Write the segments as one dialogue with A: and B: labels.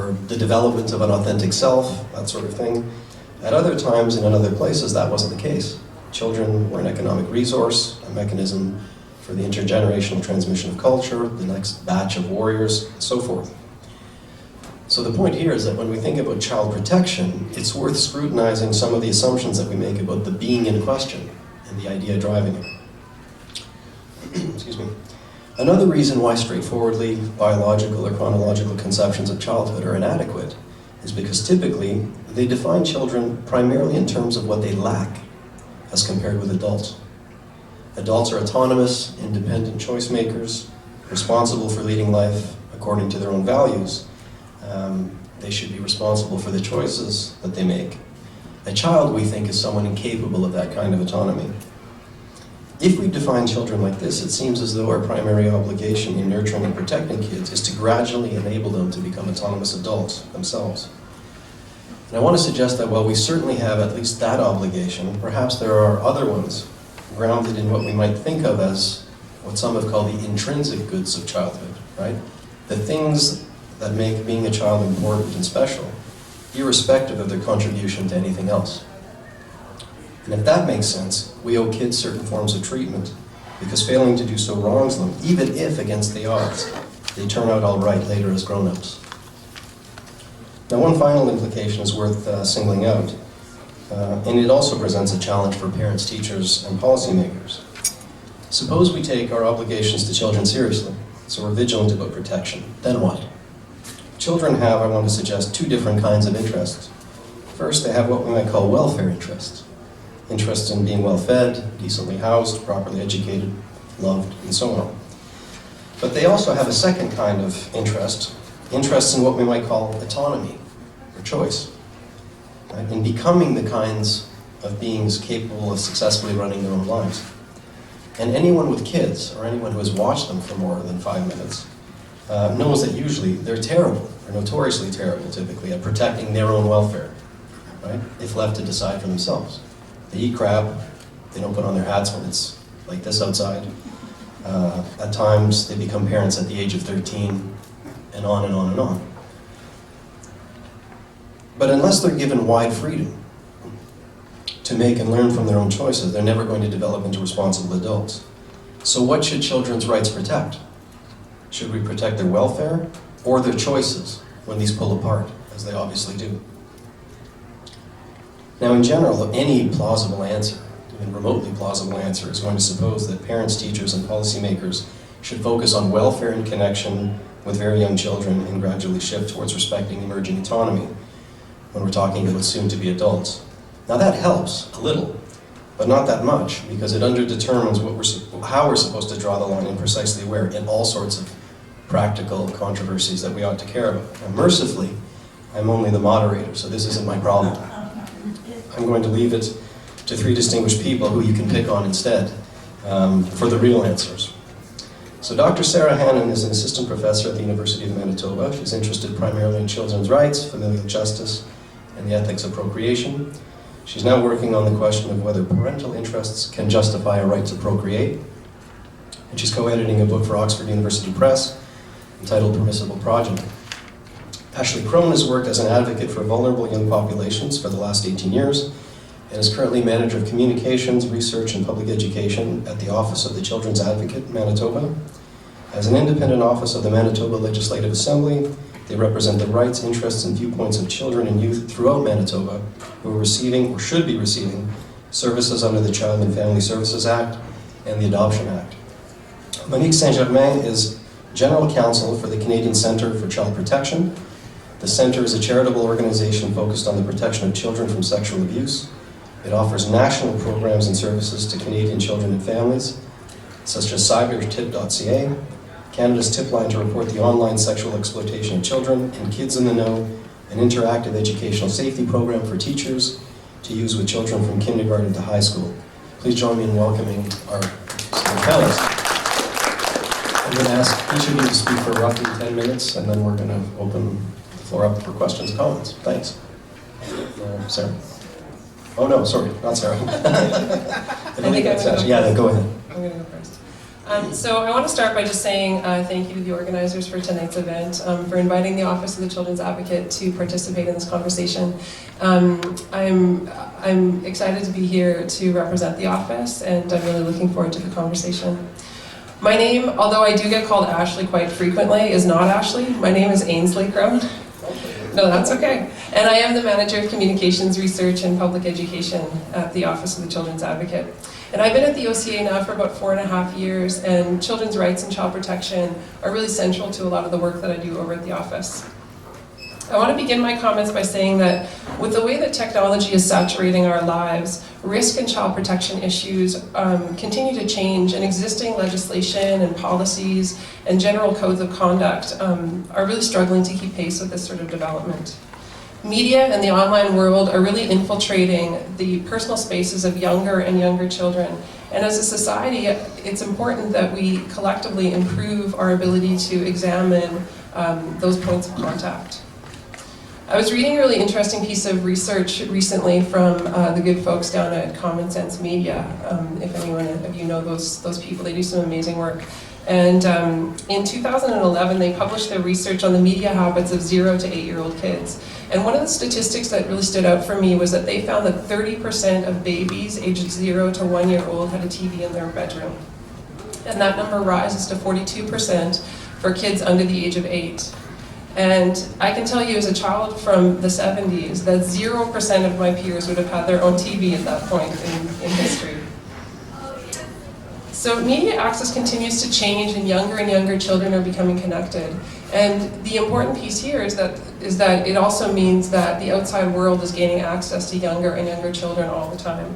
A: or the development of an authentic self, that sort of thing. At other times and in other places, that wasn't the case. Children were an economic resource, a mechanism for the intergenerational transmission of culture, the next batch of warriors, and so forth. So the point here is that when we think about child protection, it's worth scrutinizing some of the assumptions that we make about the being in question and the idea driving it. Excuse me. Another reason why straightforwardly biological or chronological conceptions of childhood are inadequate is because typically they define children primarily in terms of what they lack as compared with adults. Adults are autonomous, independent choice makers, responsible for leading life according to their own values. They should be responsible for the choices that they make. A child, we think, is someone incapable of that kind of autonomy. If we define children like this, it seems as though our primary obligation in nurturing and protecting kids is to gradually enable them to become autonomous adults themselves. And I want to suggest that while we certainly have at least that obligation, perhaps there are other ones grounded in what we might think of as what some have called the intrinsic goods of childhood, right? The things that make being a child important and special, irrespective of their contribution to anything else. And if that makes sense, we owe kids certain forms of treatment, because failing to do so wrongs them, even if against the odds, they turn out all right later as grown-ups. Now, one final implication is worth singling out, and it also presents a challenge for parents, teachers, and policymakers. Suppose we take our obligations to children seriously, so we're vigilant about protection. Then what? Children have, I want to suggest, two different kinds of interests. First, they have what we might call welfare interests. Interests in being well fed, decently housed, properly educated, loved, and so on. But they also have a second kind of interest, interests in what we might call autonomy, or choice, right? In becoming the kinds of beings capable of successfully running their own lives. And anyone with kids, or anyone who has watched them for more than 5 minutes, knows that usually they're terrible, or notoriously terrible typically, at protecting their own welfare, right? If left to decide for themselves. They eat crap, they don't put on their hats when it's like this outside. At times, they become parents at the age of 13, and on and on and on. But unless they're given wide freedom to make and learn from their own choices, they're never going to develop into responsible adults. So what should children's rights protect? Should we protect their welfare or their choices when these pull apart, as they obviously do? Now, in general, any plausible answer, even remotely plausible answer, is going to suppose that parents, teachers, and policymakers should focus on welfare in connection with very young children and gradually shift towards respecting emerging autonomy when we're talking about soon-to-be adults. Now, that helps a little, but not that much, because it underdetermines how we're supposed to draw the line and precisely where in all sorts of practical controversies that we ought to care about. And mercifully, I'm only the moderator, so this isn't my problem. I'm going to leave it to three distinguished people who you can pick on instead for the real answers. So Dr. Sarah Hannon is an assistant professor at the University of Manitoba. She's interested primarily in children's rights, familial justice, and the ethics of procreation. She's now working on the question of whether parental interests can justify a right to procreate. And she's co-editing a book for Oxford University Press entitled Permissible Progeny. Ashley Crone has worked as an advocate for vulnerable young populations for the last 18 years and is currently Manager of Communications, Research, and Public Education at the Office of the Children's Advocate, Manitoba. As an independent office of the Manitoba Legislative Assembly, they represent the rights, interests, and viewpoints of children and youth throughout Manitoba who are receiving, or should be receiving, services under the Child and Family Services Act and the Adoption Act. Monique Saint-Germain is General Counsel for the Canadian Centre for Child Protection. The Centre is a charitable organization focused on the protection of children from sexual abuse. It offers national programs and services to Canadian children and families, such as cybertip.ca, Canada's tip line to report the online sexual exploitation of children, and Kids in the Know, an interactive educational safety program for teachers to use with children from kindergarten to high school. Please join me in welcoming our panelists. I'm going to ask each of you to speak for roughly 10 minutes, and then we're going to open the floor up for questions and comments. Thanks. Sarah. Oh no, sorry, not Sarah.
B: I think
A: yeah, go ahead.
B: I'm going to go first. So I want to start by just saying thank you to the organizers for tonight's event, for inviting the Office of the Children's Advocate to participate in this conversation. I'm excited to be here to represent the office, and I'm really looking forward to the conversation. My name, although I do get called Ashley quite frequently, is not Ashley. My name is Ainsley Crone. No, that's okay. And I am the Manager of Communications Research and Public Education at the Office of the Children's Advocate. And I've been at the OCA now for about 4.5 years, and children's rights and child protection are really central to a lot of the work that I do over at the office. I want to begin my comments by saying that with the way that technology is saturating our lives, risk and child protection issues continue to change, and existing legislation and policies and general codes of conduct are really struggling to keep pace with this sort of development. Media and the online world are really infiltrating the personal spaces of younger and younger children. And as a society, it's important that we collectively improve our ability to examine those points of contact. I was reading a really interesting piece of research recently from the good folks down at Common Sense Media. If anyone of you know those people, they do some amazing work. And in 2011, they published their research on the media habits of 0 to 8-year-old kids. And one of the statistics that really stood out for me was that they found that 30% of babies aged 0 to 1 year old had a TV in their bedroom. And that number rises to 42% for kids under the age of 8. And I can tell you as a child from the 70s that 0% of my peers would have had their own TV at that point in history. So media access continues to change, and younger children are becoming connected. And the important piece here is that it also means that the outside world is gaining access to younger and younger children all the time.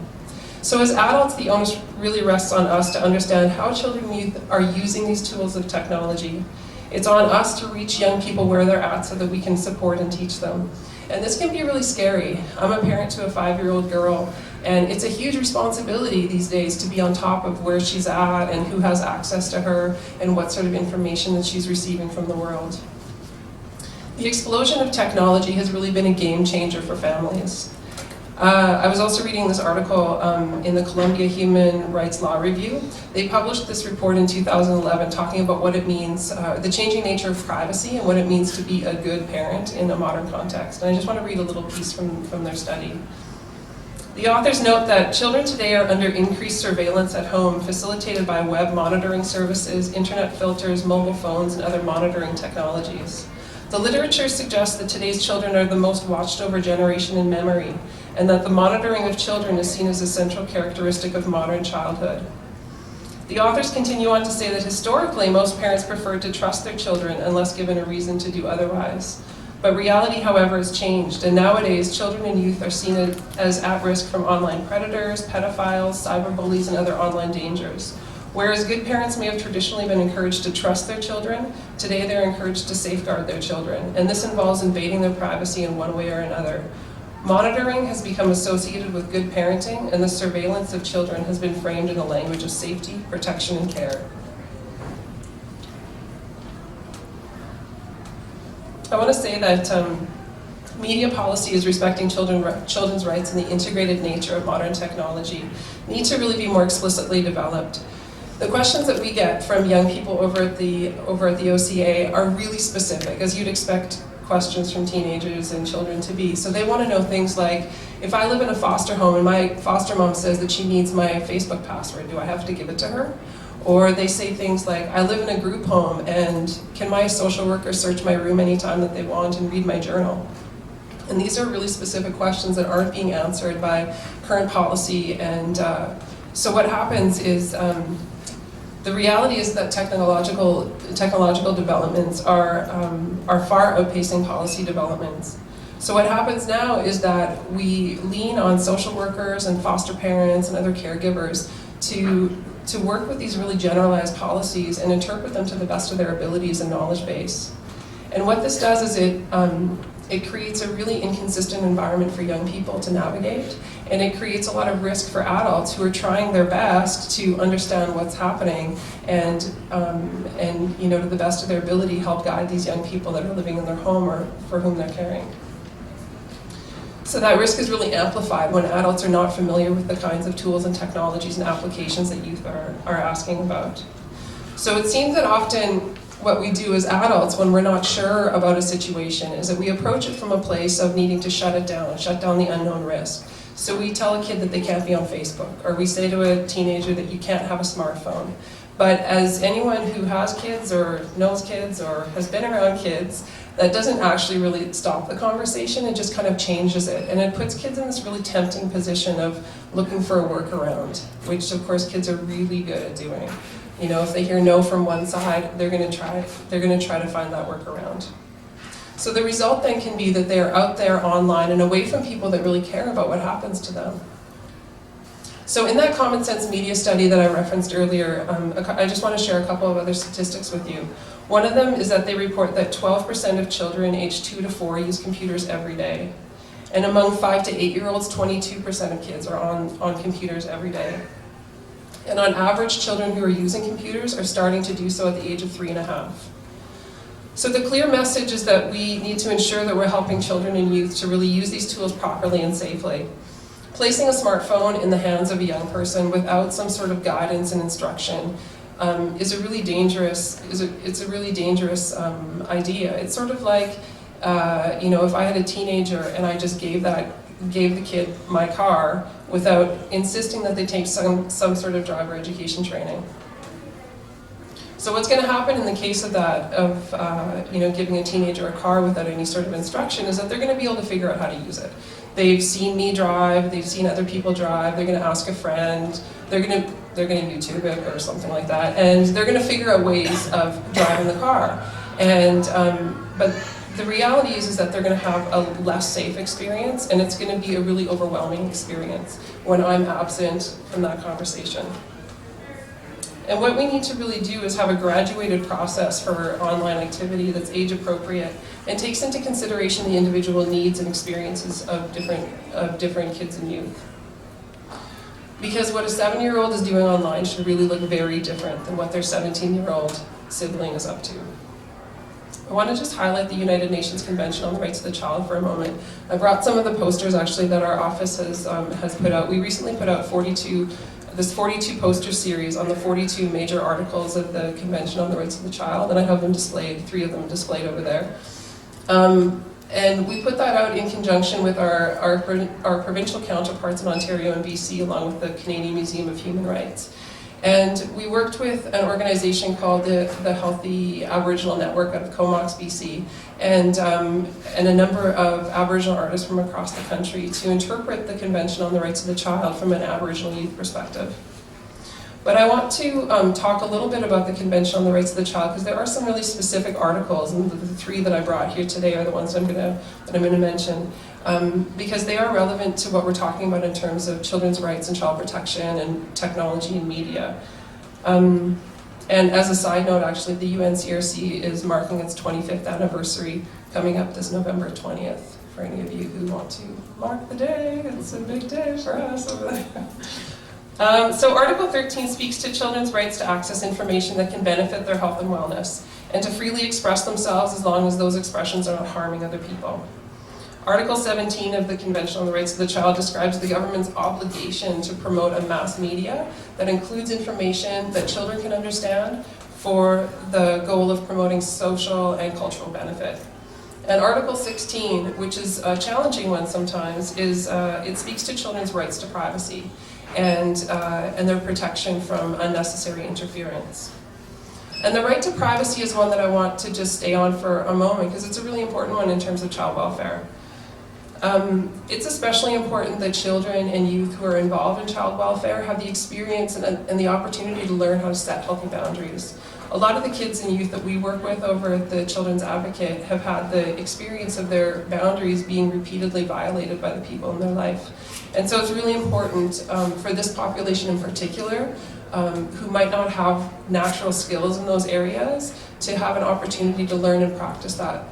B: So as adults, the onus really rests on us to understand how children and youth are using these tools of technology. It's on us to reach young people where they're at so that we can support and teach them. And this can be really scary. I'm a parent to a 5-year-old girl, and it's a huge responsibility these days to be on top of where she's at and who has access to her and what sort of information that she's receiving from the world. The explosion of technology has really been a game changer for families. I was also reading this article in the Columbia Human Rights Law Review. They published this report in 2011 talking about what it means, the changing nature of privacy and what it means to be a good parent in a modern context. And I just want to read a little piece from their study. The authors note that children today are under increased surveillance at home, facilitated by web monitoring services, internet filters, mobile phones, and other monitoring technologies. The literature suggests that today's children are the most watched over generation in memory, and that the monitoring of children is seen as a central characteristic of modern childhood. The authors continue on to say that historically, most parents preferred to trust their children unless given a reason to do otherwise. But reality, however, has changed, and nowadays children and youth are seen as at risk from online predators, pedophiles, cyberbullies, and other online dangers. Whereas good parents may have traditionally been encouraged to trust their children, today they're encouraged to safeguard their children, and this involves invading their privacy in one way or another. Monitoring has become associated with good parenting, and the surveillance of children has been framed in a language of safety, protection, and care. I want to say that media policies respecting children's rights and the integrated nature of modern technology need to really be more explicitly developed. The questions that we get from young people over at the OCA are really specific, as you'd expect questions from teenagers and children to be. So they want to know things like, if I live in a foster home and my foster mom says that she needs my Facebook password, do I have to give it to her? Or they say things like, I live in a group home and can my social worker search my room anytime that they want and read my journal? And these are really specific questions that aren't being answered by current policy. And so what happens is, the reality is that technological developments are far outpacing policy developments. So what happens now is that we lean on social workers and foster parents and other caregivers to work with these really generalized policies and interpret them to the best of their abilities and knowledge base. And what this does is it creates a really inconsistent environment for young people to navigate, and it creates a lot of risk for adults who are trying their best to understand what's happening and to the best of their ability help guide these young people that are living in their home or for whom they're caring. So that risk is really amplified when adults are not familiar with the kinds of tools and technologies and applications that youth are asking about. So it seems that often what we do as adults when we're not sure about a situation is that we approach it from a place of needing to shut down the unknown risk. So we tell a kid that they can't be on Facebook, or we say to a teenager that you can't have a smartphone. But as anyone who has kids or knows kids or has been around kids, that doesn't actually really stop the conversation, it just kind of changes it. And it puts kids in this really tempting position of looking for a workaround, which of course kids are really good at doing. You know, if they hear no from one side, they're going to try to find that workaround. So the result then can be that they're out there online and away from people that really care about what happens to them. So in that common sense media study that I referenced earlier, I just want to share a couple of other statistics with you. One of them is that they report that 12% of children aged 2 to 4 use computers every day. And among 5 to 8-year-olds, 22% of kids are on computers every day. And on average, children who are using computers are starting to do so at the age of 3.5. So the clear message is that we need to ensure that we're helping children and youth to really use these tools properly and safely. Placing a smartphone in the hands of a young person without some sort of guidance and instruction is a really dangerous idea. It's sort of like, you know, if I had a teenager and I just gave the kid my car without insisting that they take some sort of driver education training. So what's going to happen in the case of that, you know, giving a teenager a car without any sort of instruction, is that they're going to be able to figure out how to use it. They've seen me drive, they've seen other people drive, they're going to ask a friend, they're going to YouTube it or something like that, and they're going to figure out ways of driving the car. And but the reality is that they're going to have a less safe experience, and it's going to be a really overwhelming experience when I'm absent from that conversation. And what we need to really do is have a graduated process for online activity that's age appropriate and takes into consideration the individual needs and experiences of different kids and youth. Because what a 7-year-old is doing online should really look very different than what their 17-year-old sibling is up to. I want to just highlight the United Nations Convention on the Rights of the Child for a moment. I brought some of the posters actually that our office has put out. We recently put out 42 poster series on the 42 major articles of the Convention on the Rights of the Child, and I have them displayed, 3 of them displayed over there. And we put that out in conjunction with our provincial counterparts in Ontario and BC, along with the Canadian Museum of Human Rights. And we worked with an organization called the Healthy Aboriginal Network out of Comox, BC, and a number of Aboriginal artists from across the country to interpret the Convention on the Rights of the Child from an Aboriginal youth perspective. But I want to talk a little bit about the Convention on the Rights of the Child, because there are some really specific articles, and the 3 that I brought here today are the ones that I'm going to mention, because they are relevant to what we're talking about in terms of children's rights and child protection and technology and media. And as a side note, actually, the UNCRC is marking its 25th anniversary coming up this November 20th. For any of you who want to mark the day, it's a big day for us over there. So Article 13 speaks to children's rights to access information that can benefit their health and wellness, and to freely express themselves as long as those expressions are not harming other people. Article 17 of the Convention on the Rights of the Child describes the government's obligation to promote a mass media that includes information that children can understand for the goal of promoting social and cultural benefit. And Article 16, which is a challenging one sometimes, it speaks to children's rights to privacy and their protection from unnecessary interference. And the right to privacy is one that I want to just stay on for a moment, because it's a really important one in terms of child welfare. It's especially important that children and youth who are involved in child welfare have the experience and the opportunity to learn how to set healthy boundaries. A lot of the kids and youth that we work with over at the Children's Advocate have had the experience of their boundaries being repeatedly violated by the people in their life. And so it's really important for this population in particular, who might not have natural skills in those areas, to have an opportunity to learn and practice that